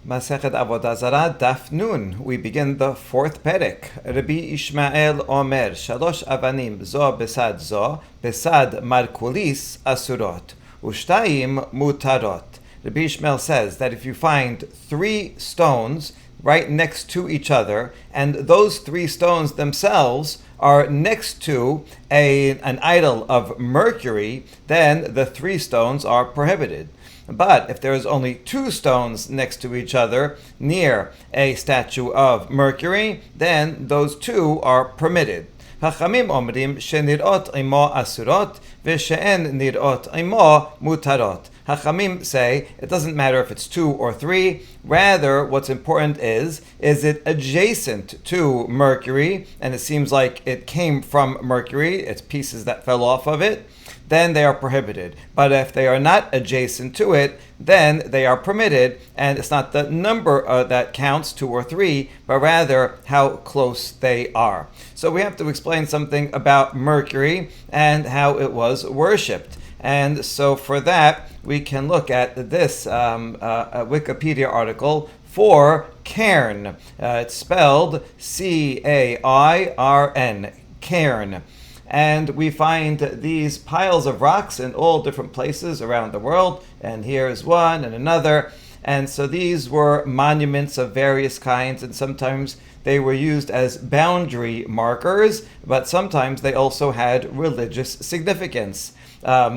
Masechet Avoda Zara Daf Nun. We begin the fourth perek. Rabbi Ishmael Omer Shalosh Avanim Zo Besad Markulis Asurot Ushtayim Mutarot. Rabbi Ishmael says that if you find three stones right next to each other, and those three stones themselves are next to an idol of Mercury, then the three stones are prohibited. But if there is only two stones next to each other near a statue of Mercury, then those two are permitted. Hachamim omrim shenirot imo asurot v'she'en nirot imo mutarot. Hachamim say it doesn't matter if it's two or three. Rather, what's important is it adjacent to Mercury, and it seems like it came from Mercury, it's pieces that fell off of it, then they are prohibited. But if they are not adjacent to it, then they are permitted, and it's not the number that counts, two or three, but rather how close they are. So we have to explain something about Mercury and how it was worshipped. And so for that, we can look at this Wikipedia article for Cairns. It's spelled Cairn, Cairn. And we find these piles of rocks in all different places around the world. And here is one and another. And so these were monuments of various kinds, and sometimes they were used as boundary markers, but sometimes they also had religious significance.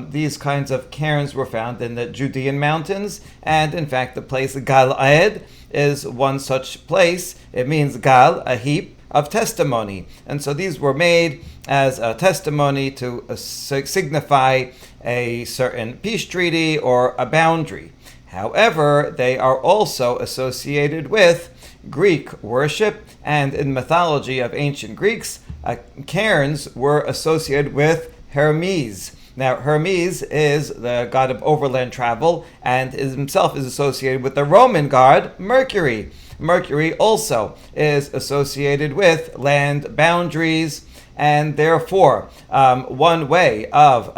These kinds of cairns were found in the Judean mountains, and in fact the place Gal'ed is one such place. It means Gal, a heap of testimony. And so these were made as a testimony to signify a certain peace treaty or a boundary. However, they are also associated with Greek worship, and in mythology of ancient Greeks, cairns were associated with Hermes. Now, Hermes is the god of overland travel, and himself is associated with the Roman god Mercury. Mercury also is associated with land boundaries, and therefore, one way of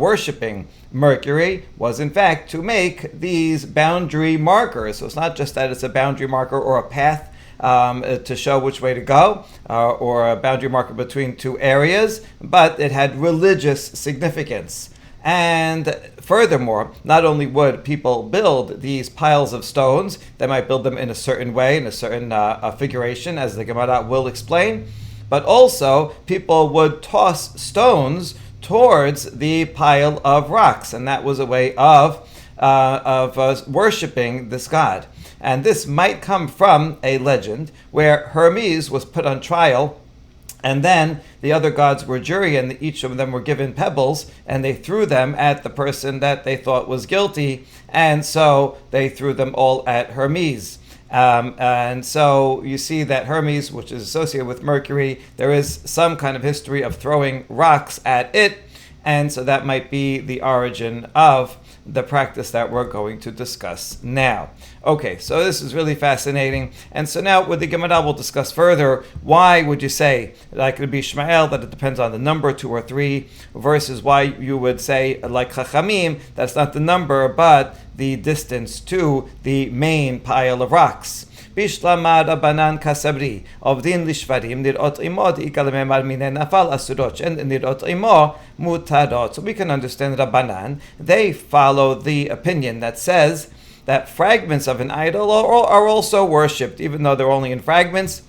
worshiping Mercury was in fact to make these boundary markers. So it's not just that it's a boundary marker or a path to show which way to go, or a boundary marker between two areas, but it had religious significance. And furthermore, not only would people build these piles of stones, they might build them in a certain way, in a certain figuration, as the Gemara will explain, but also people would toss stones towards the pile of rocks, and that was a way of worshiping this god. And this might come from a legend where Hermes was put on trial, and then the other gods were jury, and each of them were given pebbles, and they threw them at the person that they thought was guilty, and so they threw them all at Hermes. And so you see that Hermes, which is associated with Mercury, there is some kind of history of throwing rocks at it, and so that might be the origin of the practice that we're going to discuss now. Okay, so this is really fascinating. And so now with the Gemara, we'll discuss further, why would you say, like Rabbi Ishmael, that it depends on the number, two or three, versus why you would say, like Chachamim, that's not the number, but the distance to the main pile of rocks. Bishlama Rabbanan Kasabri Ovdin Lishvarim Nirot Imo Ikalamemar Mine Nafal Asurot and Nirot Imo Mutarot. So we can understand Rabbanan. They follow the opinion that says that fragments of an idol are also worshipped, even though they're only in fragments.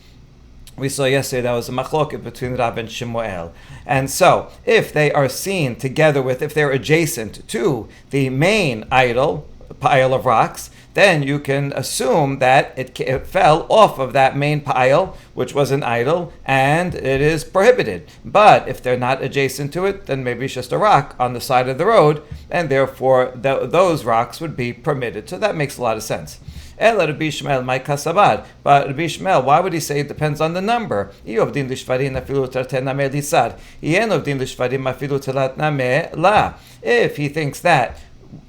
We saw yesterday that was a machloket between Rav and Shemuel. And so, if they are seen together with, if they're adjacent to the main idol, pile of rocks, then you can assume that it fell off of that main pile, which was an idol, and it is prohibited. But if they're not adjacent to it, then maybe it's just a rock on the side of the road, and therefore those rocks would be permitted. So that makes a lot of sense. Ela Rabbi Ishmael, my kasabar. But Rabbi Ishmael, why would he say it depends on the number? If he thinks that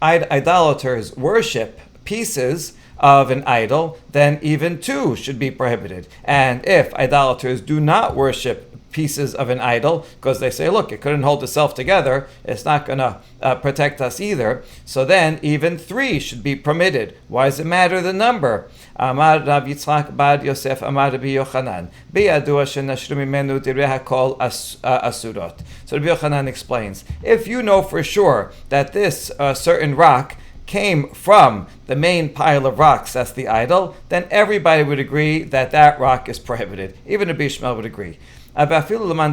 idolaters worship pieces of an idol, then even two should be prohibited. And if idolaters do not worship pieces of an idol, because they say, look, it couldn't hold itself together, it's not going to protect us either. So then even 3 should be permitted. Why does it matter the number? Amar Rav Yitzchak bar Yosef Amar Rabbi Yochanan biyadua shenashru mimenu direi hakol asurot. So Rabbi Yochanan explains, if you know for sure that this certain rock came from the main pile of rocks, that's the idol, then everybody would agree that that rock is prohibited. Even Rabbi Ishmael would agree. And even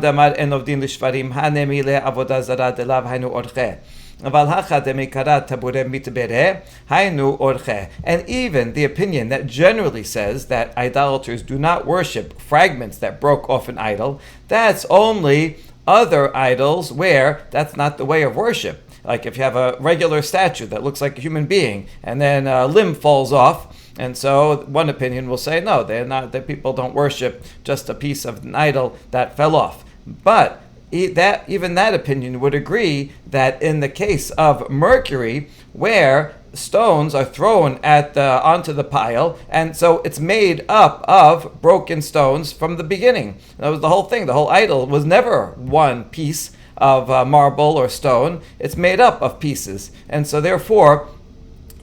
the opinion that generally says that idolaters do not worship fragments that broke off an idol, that's only other idols where that's not the way of worship. Like if you have a regular statue that looks like a human being and then a limb falls off, and so one opinion will say, no, they're not, that people don't worship just a piece of an idol that fell off. But even that opinion would agree that in the case of Mercury, where stones are thrown onto the pile, and so it's made up of broken stones from the beginning. That was the whole thing. The whole idol was never one piece of marble or stone. It's made up of pieces. And so therefore,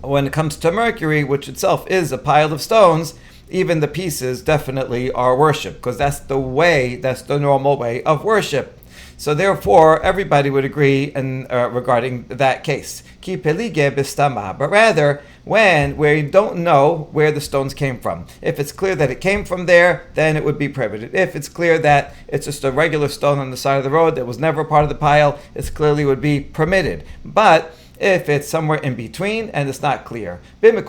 when it comes to Mercury, which itself is a pile of stones, even the pieces definitely are worship, because that's the normal way of worship. So therefore, everybody would agree regarding that case. Ki pelige bistama, but rather where you don't know where the stones came from. If it's clear that it came from there, then it would be prohibited. If it's clear that it's just a regular stone on the side of the road that was never part of the pile, it clearly would be permitted. But if it's somewhere in between and it's not clear. If it's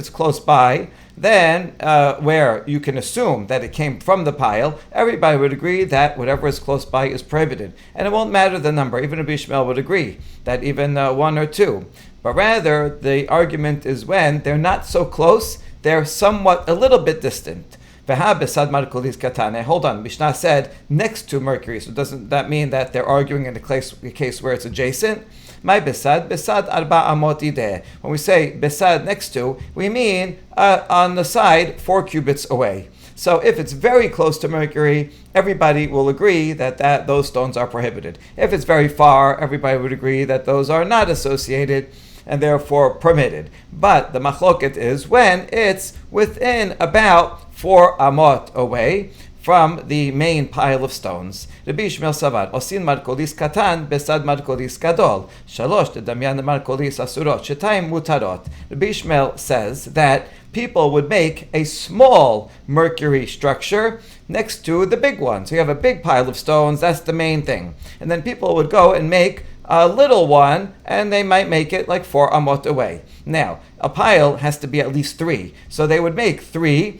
close by, then where you can assume that it came from the pile, everybody would agree that whatever is close by is prohibited. And it won't matter the number. Even Rabbi Ishmael would agree that even 1 or 2. But rather, the argument is when they're not so close, they're somewhat a little bit distant. Hold on, Mishnah said next to Mercury, so doesn't that mean that they're arguing in a case where it's adjacent? My besad arba amot ideh. When we say besad next to, we mean on the side 4 cubits away. So if it's very close to Mercury, everybody will agree that those stones are prohibited. If it's very far, everybody would agree that those are not associated and therefore permitted. But the machloket is when it's within about 4 amot away from the main pile of stones. Rabbi Ishmael Savar, Osin markolis katan besad markolis gadol. Shalosh tedamyan markolis asurot. Shetayim mutarot. Rabbi Ishmael says that people would make a small Mercury structure next to the big one. So you have a big pile of stones, that's the main thing. And then people would go and make a little one, and they might make it like 4 amot away. Now, a pile has to be at least 3. So they would make 3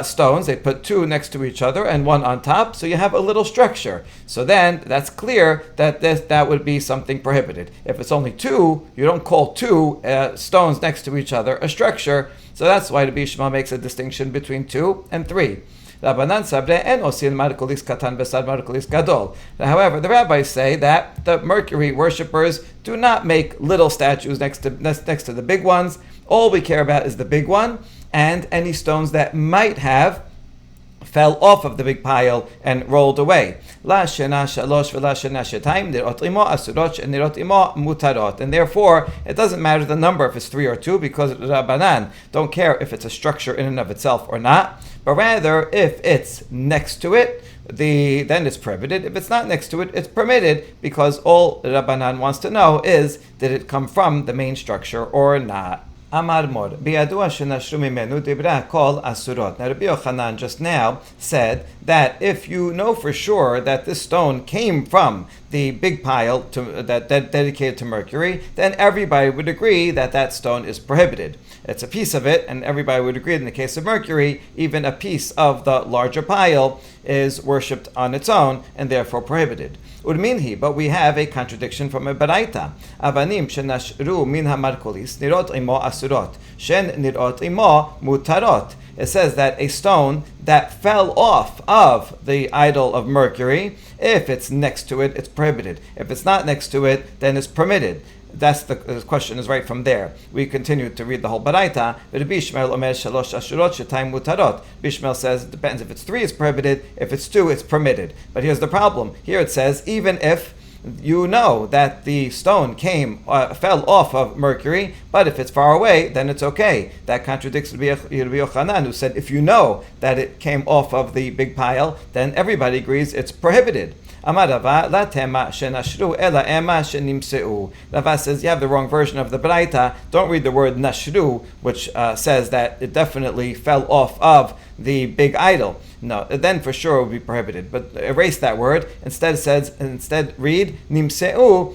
stones, they put 2 next to each other and 1 on top, so you have a little structure. So then that's clear that that would be something prohibited. If it's only 2, you don't call 2 stones next to each other a structure. So that's why the Bishma makes a distinction between 2 and 3. However, the rabbis say that the Mercury worshippers do not make little statues next to the big ones. All we care about is the big one and any stones that might have fell off of the big pile and rolled away. And therefore, it doesn't matter the number if it's 3 or 2, because Rabbanan don't care if it's a structure in and of itself or not, but rather if it's next to it, then it's prohibited. If it's not next to it, it's permitted, because all Rabbanan wants to know is, did it come from the main structure or not? Amar Mor, biyadua shenashru mimenu dibra kol asurot. Now Rabbi Yochanan just now said that if you know for sure that this stone came from the big pile that dedicated to Mercury, then everybody would agree that that stone is prohibited. It's a piece of it, and everybody would agree in the case of Mercury, even a piece of the larger pile is worshipped on its own and therefore prohibited. Urminhi, but we have a contradiction from a baraita. Avanim shenashru min hamarkolis nirot imo asurot, shen nirot imo mutarot. It says that a stone that fell off of the idol of Mercury, if it's next to it, it's prohibited. If it's not next to it, then it's permitted. that's the question is right from there. We continue to read the whole Baraita. Bishmael says it depends. If it's 3, it's prohibited. If it's 2, it's permitted. But here's the problem. Here it says even if you know that the stone fell off of Mercury, but if it's far away, then it's okay. That contradicts Rabbi Yochanan, who said if you know that it came off of the big pile, then everybody agrees it's prohibited. Amar Rava, la tema shenashru ela ema shenimseu. Rava says you have the wrong version of the Baraita. Don't read the word nashru, which says that it definitely fell off of the big idol. No, then for sure it would be prohibited. But erase that word. Instead read nimseu,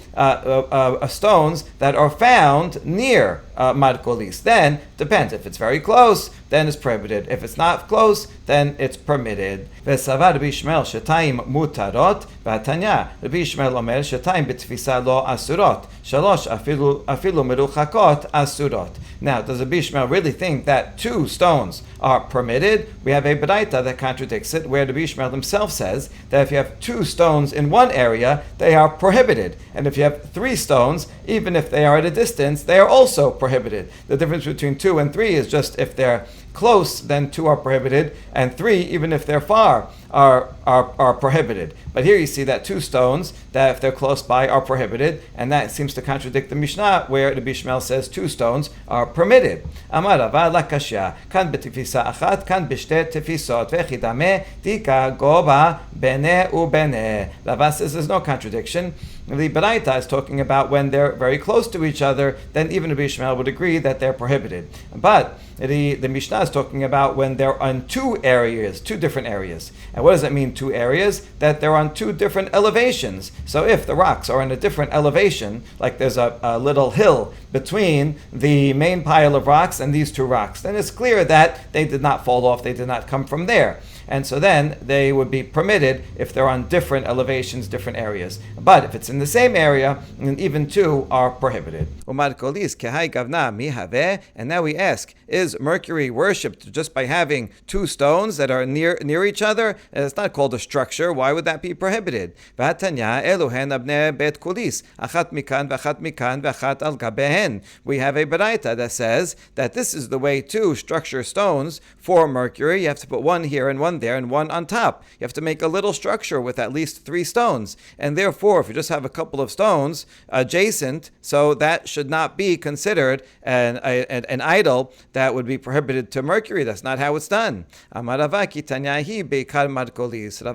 stones that are found near markolis. Then depends. If it's very close, then it's prohibited. If it's not close, then it's permitted. V'savar Rabbi Yishmael shetayim mutarot v'atanya. Rabbi Yishmael omer shetayim b'tfisa lo asurot. Shalosh afilu meruchakot asurot. Now, does Rabbi Yishmael really think that 2 stones are permitted? We have a Baraita that contradicts it, where Rabbi Yishmael himself says that if you have 2 stones in one area, they are prohibited. And if you have 3 stones, even if they are at a distance, they are also prohibited. The difference between 2 and 3 is just if they're close, then 2 are prohibited, and 3, even if they're far, are prohibited. But here you see that 2 stones, that if they're close by, are prohibited, and that seems to contradict the Mishnah, where the Bishmael says 2 stones are permitted. Amar Rava lakashya, kan betifisa achat, kan b'shte tifisot, vechidame tika goba bene ubene. Rava says there's no contradiction. The Baraita is talking about when they're very close to each other, then even Rabbi Yishmael would agree that they're prohibited. But the Mishnah is talking about when they're on 2 different areas. And what does that mean, 2 areas? That they're on 2 different elevations. So if the rocks are in a different elevation, like there's a little hill between the main pile of rocks and these 2 rocks, then it's clear that they did not fall off, they did not come from there. And so then they would be permitted if they're on different elevations, different areas. But if it's in the same area, then even 2 are prohibited. And now we ask, is Mercury worshipped just by having 2 stones that are near each other? It's not called a structure. Why would that be prohibited? We have a Baraita that says that this is the way to structure stones for Mercury. You have to put one here and one there and one on top. You have to make a little structure with at least 3 stones. And therefore, if you just have a couple of stones adjacent, so that should not be considered an idol that would be prohibited to Mercury. That's not how it's done. Rava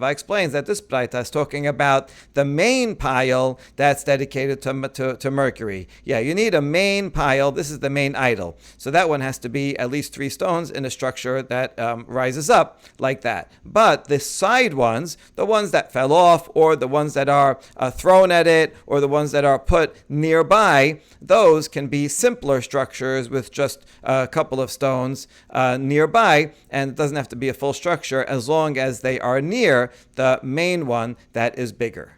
explains that this Baraita is talking about the main pile that's dedicated to Mercury. Yeah, you need a main pile. This is the main idol. So that one has to be at least 3 stones in a structure that rises up like that. But the side ones, the ones that fell off, or the ones that are thrown at it, or the ones that are put nearby, those can be simpler structures with just a couple of stones nearby, and it doesn't have to be a full structure as long as they are near the main one that is bigger.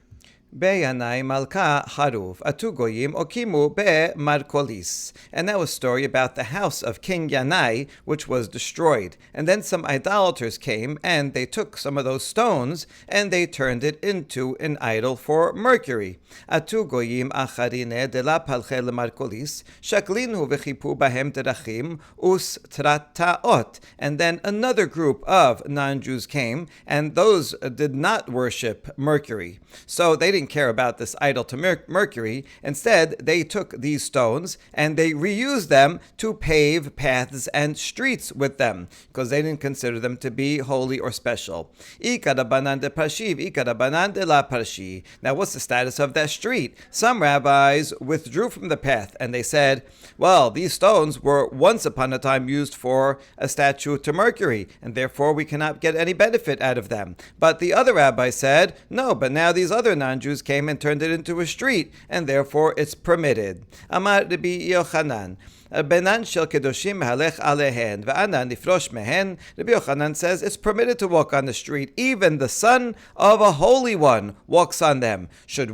Beyanai Malka Haruf Atu Goyim Okimu Be Markolis. And that was a story about the house of King Yanai, which was destroyed. And then some idolaters came and they took some of those stones and they turned it into an idol for Mercury. Atu Goyim Acharine de la Palche le Markolis Shaklinu Vechipu Bahem Derachim Us Trataot. And then another group of non-Jews came and those did not worship Mercury. So they didn't care about this idol to Mercury. Instead, they took these stones and they reused them to pave paths and streets with them because they didn't consider them to be holy or special. Now, what's the status of that street? Some rabbis withdrew from the path and they said, well, these stones were once upon a time used for a statue to Mercury, and therefore we cannot get any benefit out of them. But the other rabbi said, no, but now these other non-Jews came and turned it into a street, and therefore it's permitted. Amar Rabbi Yochanan, Benan shel kedoshim halech alehen ve'ana nifrosh mehen. Rabbi Yochanan says it's permitted to walk on the street. Even the son of a holy one walks on them. Are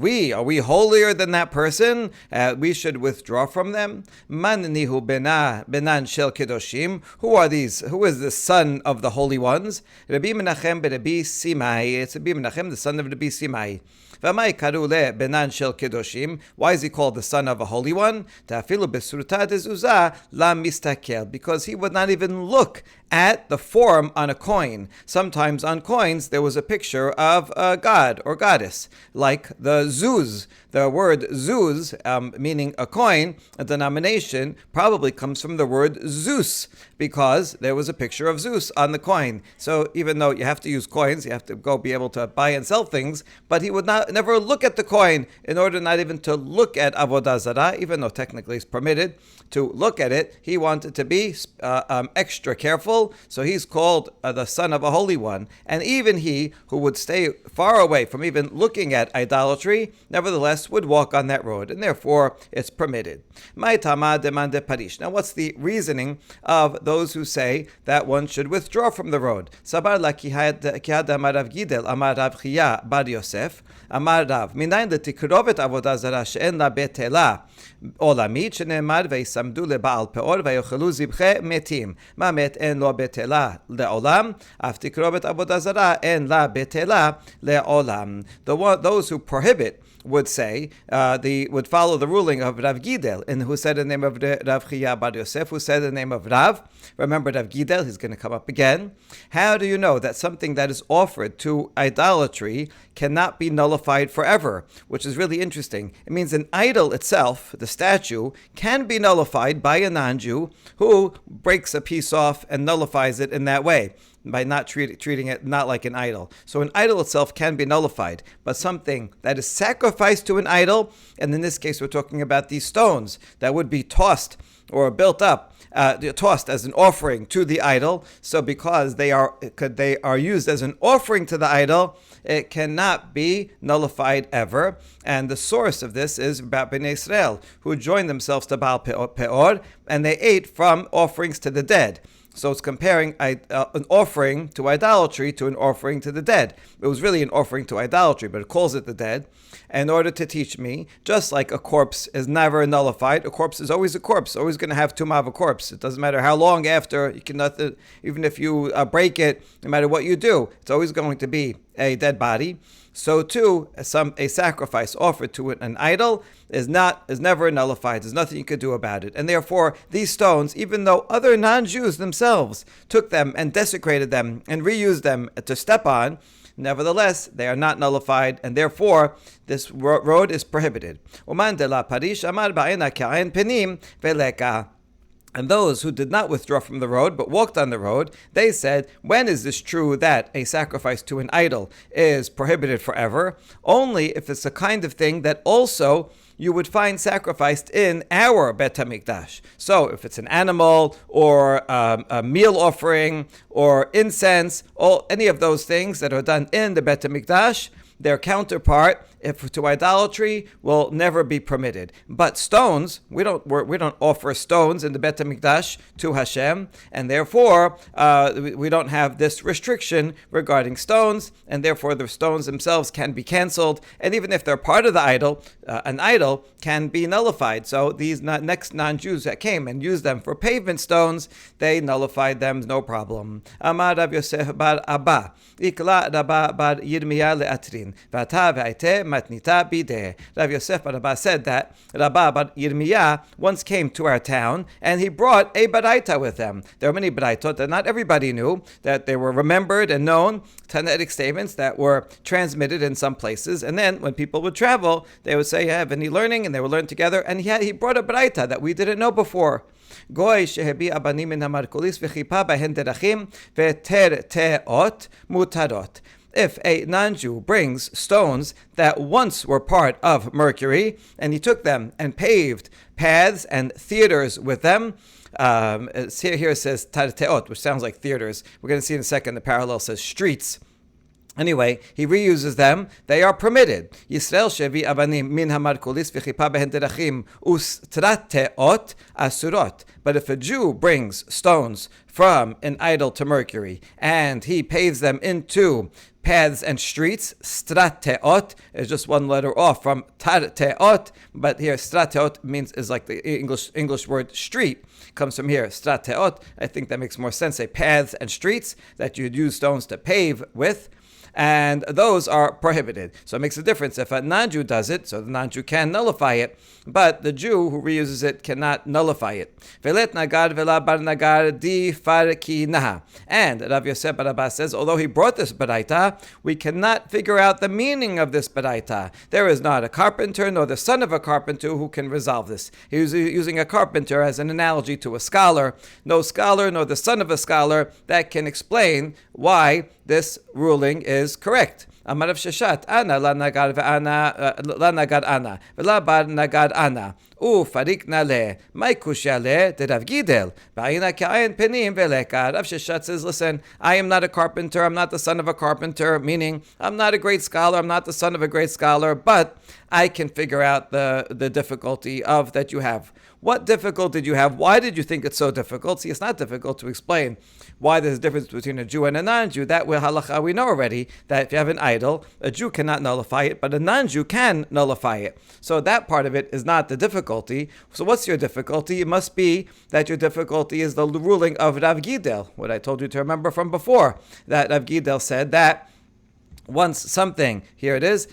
we holier than that person? We should withdraw from them. Man nihu benan shel kedoshim. Who are these? Who is the son of the holy ones? Rabbi Menachem ben Rabbi Simai. It's Rabbi Menachem, the son of Rabbi Simai. V'amai karu le benan shel kedoshim. Why is he called the son of a holy one? Ta'afilu besruta dezuzah la mistakel. Because he would not even look at the form on a coin. Sometimes on coins there was a picture of a god or goddess, like the zuz. The word zuz, meaning a coin, a denomination, probably comes from the word Zeus, because there was a picture of Zeus on the coin. So even though you have to use coins, you have to go be able to buy and sell things, but he would never look at the coin in order not even to look at Avoda Zara, even though technically it's permitted to look at it. He wanted to be extra careful, so he's called the son of a holy one. And even he who would stay far away from even looking at idolatry, nevertheless would walk on that road, and therefore it's permitted. Now what's the reasoning of those who say that one should withdraw from the road? Sabar la kihad amar Rav Gidel amar Rav Chia bar Yosef amar Rav minayin letikrovet avodah zara she'en la betela עולמית שנאמר ויסמדו לבעל פאור ויאכלו זבחי מתים. מה מת אין לו בטלה לעולם, אף תקרובת עבודה זרה אין לה בטלה לעולם. Those who prohibit would say, would follow the ruling of Rav Gidel, and who said the name of Rav Chia bar Yosef, who said the name of Rav. Remember Rav Gidel, he's going to come up again. How do you know that something that is offered to idolatry cannot be nullified forever? Which is really interesting. It means an idol itself, the statue, can be nullified by a non-Jew who breaks a piece off and nullifies it in that way, by not treating it not like an idol. So an idol itself can be nullified, but something that is sacrificed to an idol, and in this case we're talking about these stones that would be tossed or built up, tossed as an offering to the idol. So because they are used as an offering to the idol, it cannot be nullified ever. And the source of this is about Bnei Israel, who joined themselves to Baal Peor, and they ate from offerings to the dead. So it's comparing an offering to idolatry to an offering to the dead. It was really an offering to idolatry, but it calls it the dead in order to teach me, just like a corpse is never nullified, a corpse is always a corpse, always going to have tumah of a corpse. It doesn't matter how long after, you cannot, even if you break it, no matter what you do, it's always going to be a dead body. So too, a sacrifice offered to an idol is never nullified. There's nothing you could do about it. And therefore, these stones, even though other non-Jews themselves took them and desecrated them and reused them to step on, nevertheless, they are not nullified, and therefore, this road is prohibited. And those who did not withdraw from the road but walked on the road, they said, when is this true that a sacrifice to an idol is prohibited forever? Only if it's a kind of thing that also you would find sacrificed in our Bet HaMikdash. So if it's an animal or a meal offering or incense, or any of those things that are done in the Bet HaMikdash, their counterpart, if to idolatry, will never be permitted. But stones, we don't offer stones in the Bet HaMikdash to Hashem, and therefore we don't have this restriction regarding stones, and therefore the stones themselves can be canceled, and even if they're part of the idol, an idol can be nullified. So these next non-Jews that came and used them for pavement stones, they nullified them, no problem. Amar Rav Yosef bar Abba, Ikla Rabba bar Yirmiyah le'atrin, V'ata ve'aite matnita bideh. Rav Yosef bar Abba said that Rabba bar Yirmiyah once came to our town, and he brought a baraita with him. There are many baraitot that not everybody knew, that they were remembered and known, Tanaitic statements that were transmitted in some places, and then when people would travel, they would say, have any learning, and they would learn together, and he brought a baraita that we didn't know before. Goy shehebi abanim min hamarkulis v'chipa behen derachim v'terteot mutarot. If a non-Jew brings stones that once were part of Mercury, and he took them and paved paths and theaters with them, here it says tarteot, which sounds like theaters. We're going to see in a second the parallel says streets. Anyway, he reuses them. They are permitted. Yisrael shevi avanim min hamarkulis v'chipa behen derachim ustrateot asurot. But if a Jew brings stones from an idol to Mercury and he paves them into paths and streets, strateot is just one letter off from tarteot, but here strateot is like the English word street, comes from here, strateot. I think that makes more sense. Say paths and streets that you'd use stones to pave with. and those are prohibited. So it makes a difference if a non-Jew does it, so the non-Jew can nullify it, but the Jew who reuses it cannot nullify it. Velet nagar vela bar nagar di farkinaha. And Rav Yosef bar Abba says, although he brought this baraita, we cannot figure out the meaning of this baraita. There is not a carpenter nor the son of a carpenter who can resolve this. He was using a carpenter as an analogy to a scholar. No scholar nor the son of a scholar that can explain why this ruling is correct. Amar Rav Sheshet, Ana la nagar ve'ana la nagar ana ve'la bar nagar ana ufarik nale my kushale de Rav Gidel ba'ina ka'ayin penim ve'lekar. Rav Sheshet says, listen, I am not a carpenter, I'm not the son of a carpenter, meaning I'm not a great scholar, I'm not the son of a great scholar, but I can figure out the difficulty of that you have. What difficulty did you have? Why did you think it's so difficult? See, it's not difficult to explain why there's a difference between a Jew and a non-Jew. That way, halacha, we know already that if you have an idol, a Jew cannot nullify it, but a non-Jew can nullify it. So that part of it is not the difficulty. So what's your difficulty? It must be that your difficulty is the ruling of Rav Gidel, what I told you to remember from before, that Rav Gidel said that once something, here it is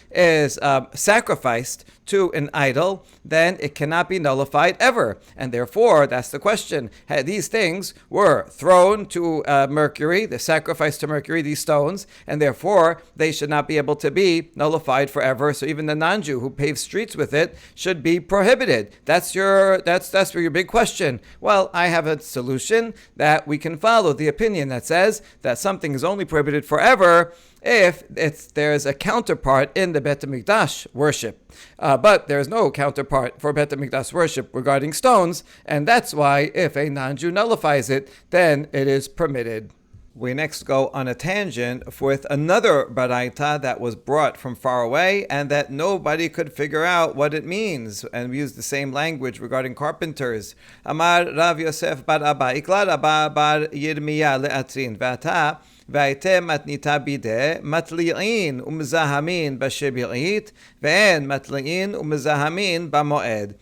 sacrificed to an idol, then it cannot be nullified ever. And therefore, that's the question. These things were thrown to Mercury, the sacrifice to Mercury, these stones, and therefore they should not be able to be nullified forever. So even the non-Jew who paves streets with it should be prohibited. That's your big question. Well, I have a solution that we can follow the opinion that says that something is only prohibited forever if there's a counterpart in the Bet HaMikdash worship. But there's no counterpart for Bet HaMikdash worship regarding stones, and that's why if a non-Jew nullifies it, then it is permitted. We next go on a tangent with another baraita that was brought from far away and that nobody could figure out what it means. And we use the same language regarding carpenters. Amar Rav Yosef bar Abba, Ikla Rabba bar Yirmiyah le'atrin, ve'ata והייתם מתניתה בידי, מתליעין ומזהמין בשביעית, ואין מתליעין ומזהמין במועד.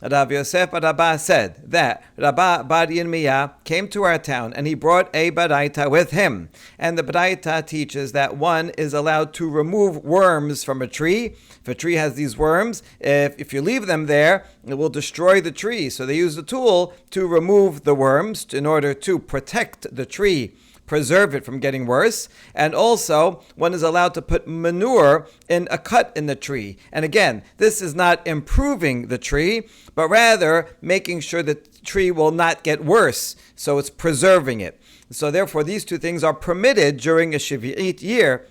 Rav Yosef bar Abba said that Rabba bar Yirmiyah came to our town and he brought a baraita with him. And the baraita teaches that one is allowed to remove worms from a tree. If a tree has these worms, if you leave them there, it will destroy the tree. So they use the tool to remove the worms in order to protect the tree, preserve it from getting worse. And also, one is allowed to put manure in a cut in the tree. And again, this is not improving the tree, but rather making sure that the tree will not get worse. So it's preserving it. So therefore, these two things are permitted during a Shavuot year.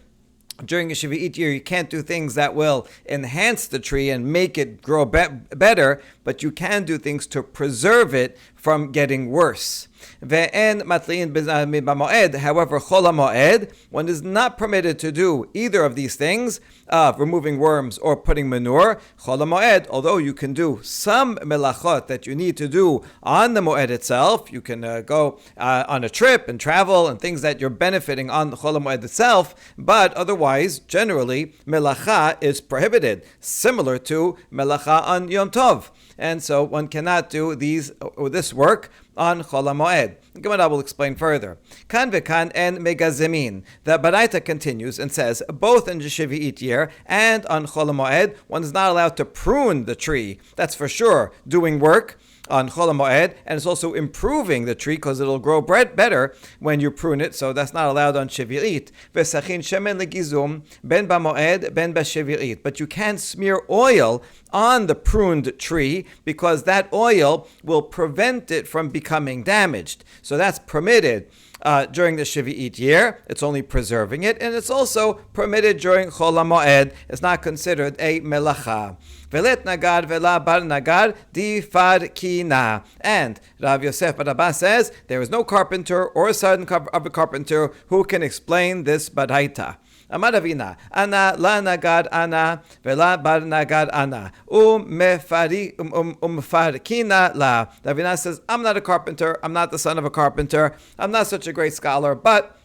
During a Shavuot year, you can't do things that will enhance the tree and make it grow better, but you can do things to preserve it from getting worse. However, chol hamoed, one is not permitted to do either of these things, removing worms or putting manure. Chol hamoed, although you can do some melachot that you need to do on the moed itself, you can go on a trip and travel and things that you're benefiting on the chol hamoed itself, but otherwise, generally, melacha is prohibited, similar to melacha on Yom Tov. And so one cannot do this work on Chol HaMoed. Gemara will explain further. Kan vekan en megazemin. The baraita continues and says, both in the Shavuot year and on Chol HaMoed, one is not allowed to prune the tree. That's for sure. Doing work on Chol HaMoed, and it's also improving the tree because it'll grow better when you prune it, so that's not allowed on Shavuot. V'sachin shemen legizum ben b'moed ben b'Shavuot. But you can smear oil on the pruned tree because that oil will prevent it from becoming damaged. So that's permitted during the Shavuot year. It's only preserving it, and it's also permitted during Chol HaMoed. It's not considered a melacha. Velet nagar vela bar nagar di farkina. And Rav Yosef bar Abba says there is no carpenter or son of a carpenter who can explain this baraita. Amar Ravina, ana la nagar ana vela bar nagar ana umfarkina la. Ravina says, I'm not a carpenter, I'm not the son of a carpenter, I'm not such a great scholar, but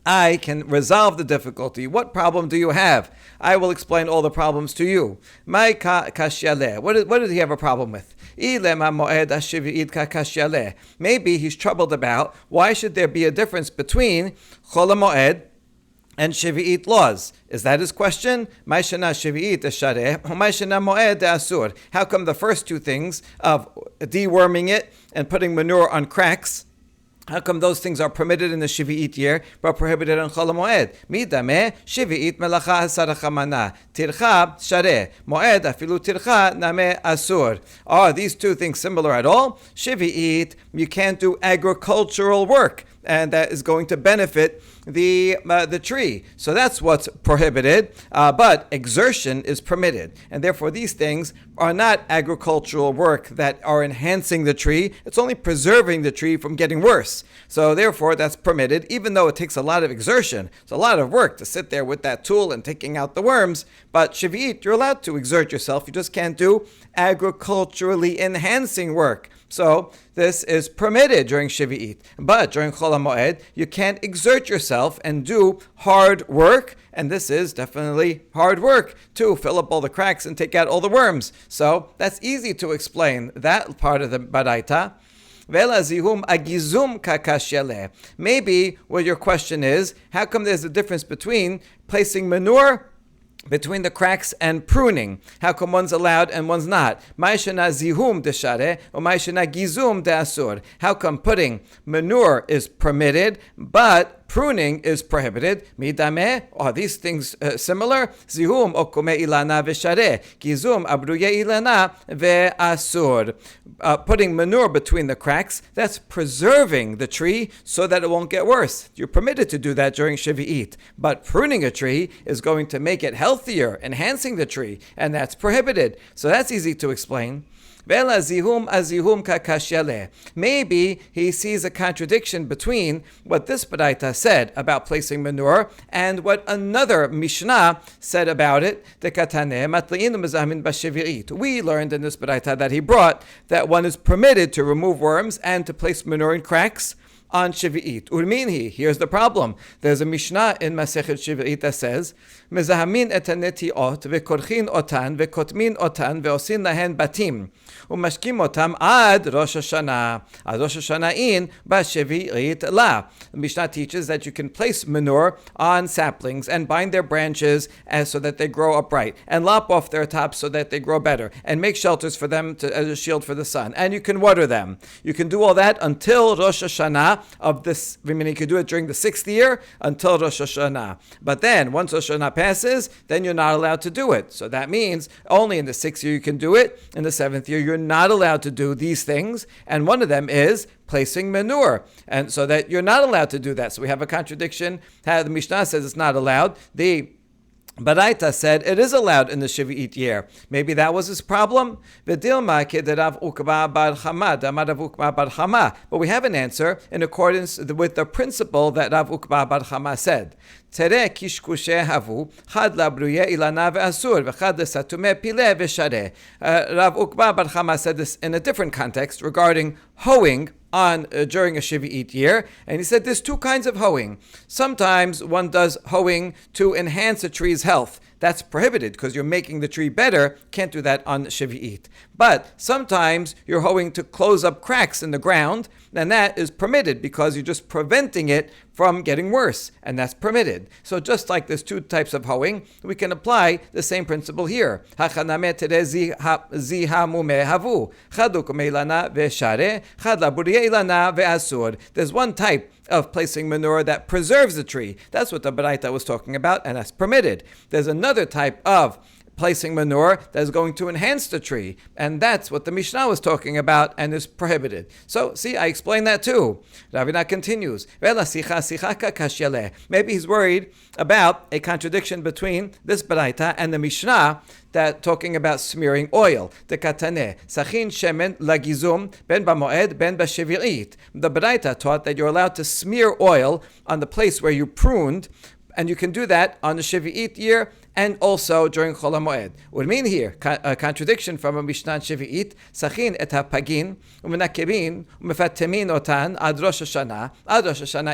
I can resolve the difficulty. What problem do you have? I will explain all the problems to you. My kashyaleh. What does he have a problem with? Maybe he's troubled about why should there be a difference between Chol HaMoed and Shavi'it laws. Is that his question? Mai shana Shavi'it eshareh, or mai shana moed asur? How come the first two things of deworming it and putting manure on cracks, how come those things are permitted in the Shavi'it year, but prohibited on Chol HaMoed? Midameh, Shavi'it melacha hasaracha mana. Tircha, shareh. Moed, afilu tircha, nameh asur. Are these two things similar at all? Shavi'it, you can't do agricultural work, and that is going to benefit the tree. So that's what's prohibited, but exertion is permitted. And therefore these things are not agricultural work that are enhancing the tree. It's only preserving the tree from getting worse. So therefore that's permitted, even though it takes a lot of exertion. It's a lot of work to sit there with that tool and taking out the worms. But Shavi'it, you're allowed to exert yourself. You just can't do agriculturally enhancing work. So this is permitted during Shavi'it. But during Chol HaMoed, you can't exert yourself and do hard work. And this is definitely hard work to fill up all the cracks and take out all the worms. So that's easy to explain that part of the Baraita. Maybe what your question is, how come there's a difference between placing manure between the cracks and pruning? How come one's allowed and one's not? Ma'ishana zihum deshare or ma'ishana gizum deasur. How come putting manure is permitted, but pruning is prohibited? Midameh, are these things similar? Zihum okume ilana veshare, gizum abruye ilana ve'asur. Putting manure between the cracks, that's preserving the tree so that it won't get worse. You're permitted to do that during Shavi'it. But pruning a tree is going to make it healthier, enhancing the tree, and that's prohibited. So that's easy to explain. Maybe he sees a contradiction between what this Baraita said about placing manure and what another Mishnah said about it. We learned in this Baraita that he brought that one is permitted to remove worms and to place manure in cracks on Shavi'it. Urminhi, here's the problem. There's a Mishnah in Masechet Shavi'it that says, Mezahamin et hanetiot vekorchin otan vekotmin otan veosin lahen batim umashkim otam ad Rosh Hashanah. Ad Rosh Hashanah in b'Shavi'it la. The Mishnah teaches that you can place manure on saplings and bind their branches so that they grow upright, and lop off their tops so that they grow better, and make shelters for them as a shield for the sun. And you can water them. You can do all that until Rosh Hashanah of this. I mean, you can do it during the 6th year until Rosh Hashanah. But then, once Rosh Hashanah passes, then you're not allowed to do it. So that means only in the 6th year you can do it. In the 7th year, you're not allowed to do these things. And one of them is placing manure. And so that you're not allowed to do that. So we have a contradiction. How the Mishnah says it's not allowed. The Baraita said it is allowed in the Shavi'it year. Maybe that was his problem. But we have an answer in accordance with the principle that Rav Ukba bar Chama said. Rav Ukba bar Chama said this in a different context regarding hoeing during a Shavi'it year, and he said there's two kinds of hoeing. Sometimes one does hoeing to enhance a tree's health. That's prohibited because you're making the tree better. Can't do that on Shavi'it. But sometimes you're hoeing to close up cracks in the ground, and that is permitted because you're just preventing it from getting worse, and that's permitted. So just like there's two types of hoeing, we can apply the same principle here. There's one type of placing manure that preserves the tree. That's what the Baraita was talking about, and that's permitted. There's another type of placing manure that is going to enhance the tree, and that's what the Mishnah was talking about and is prohibited. So, see, I explained that too. Ravina continues. Maybe he's worried about a contradiction between this Baraita and the Mishnah that talking about smearing oil. The katane sachin shemen lagizum ben b'moed ben b'shavi'it. The Baraita taught that you're allowed to smear oil on the place where you pruned, and you can do that on the Shavi'it year and also during Chol HaMoed. What mean here? A contradiction from a Mishnah Shavi'it. Sachin et ha'pagin u'menakebin u'mefatemin otan ad Rosh Hashanah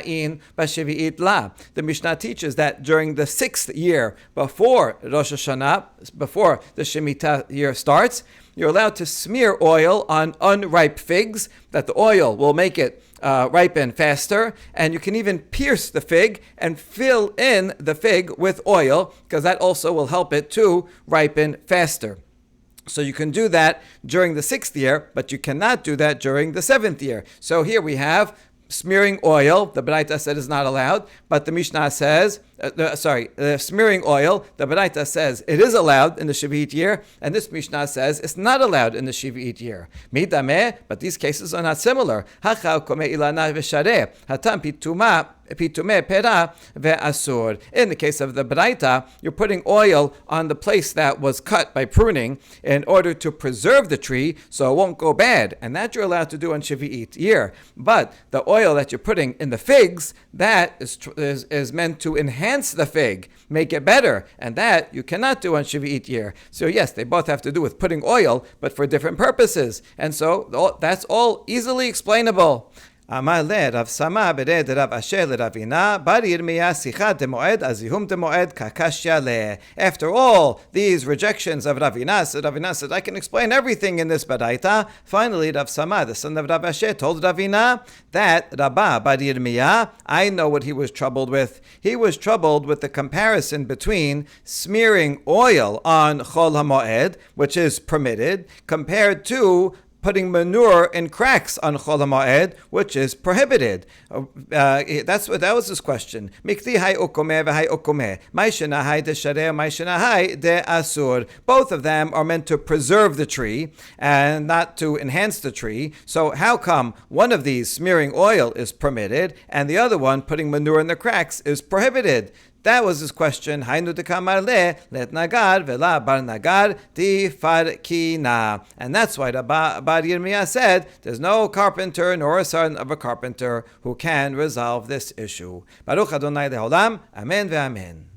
in b'Shavi'it la. The Mishnah teaches that during the 6th year before Rosh Hashanah, before the Shemitah year starts, you're allowed to smear oil on unripe figs, that the oil will make it ripen faster, and you can even pierce the fig and fill in the fig with oil, because that also will help it to ripen faster. So you can do that during the 6th year, but you cannot do that during the 7th year. So here we have smearing oil. The Baraita said is not allowed, but the Mishnah says, smearing oil, the Baraita says it is allowed in the Shivit year, and this Mishnah says it's not allowed in the Shivit year. Midameh, but these cases are not similar. Hacha kome ilana v'shareh, hatam pitume pera ve'asur. In the case of the Baraita, you're putting oil on the place that was cut by pruning in order to preserve the tree so it won't go bad, and that you're allowed to do on Shivit year. But the oil that you're putting in the figs, that is meant to enhance the fig, make it better, and that you cannot do on Shivit year. So yes, they both have to do with putting oil, but for different purposes, and so that's all easily explainable. Amar le Rav Sama bered Rav Asher le Ravina bar Yirmiyah sicha demoed azihum demoed kakashya le. After all these rejections of Ravina said, I can explain everything in this Baraita. Finally, Rav Sama, the son of Rav Asher, told Ravina that Rabbah bar Yirmiyah, I know what he was troubled with. He was troubled with the comparison between smearing oil on Chol HaMoed, which is permitted, compared to putting manure in cracks on Chol HaMoed, which is prohibited. That was his question. Mikti hai okomeh v'hai okomeh. Maishena hai de shareh, maishena hai de asur. Both of them are meant to preserve the tree and not to enhance the tree. So how come one of these, smearing oil, is permitted and the other one, putting manure in the cracks, is prohibited? That was his question. Hainu dekamar le let nagar vela bar nagar di farkina. And that's why the Bar Yirmiyah said there's no carpenter nor a son of a carpenter who can resolve this issue. Baruch Adonai le'olam. Amen ve'amen.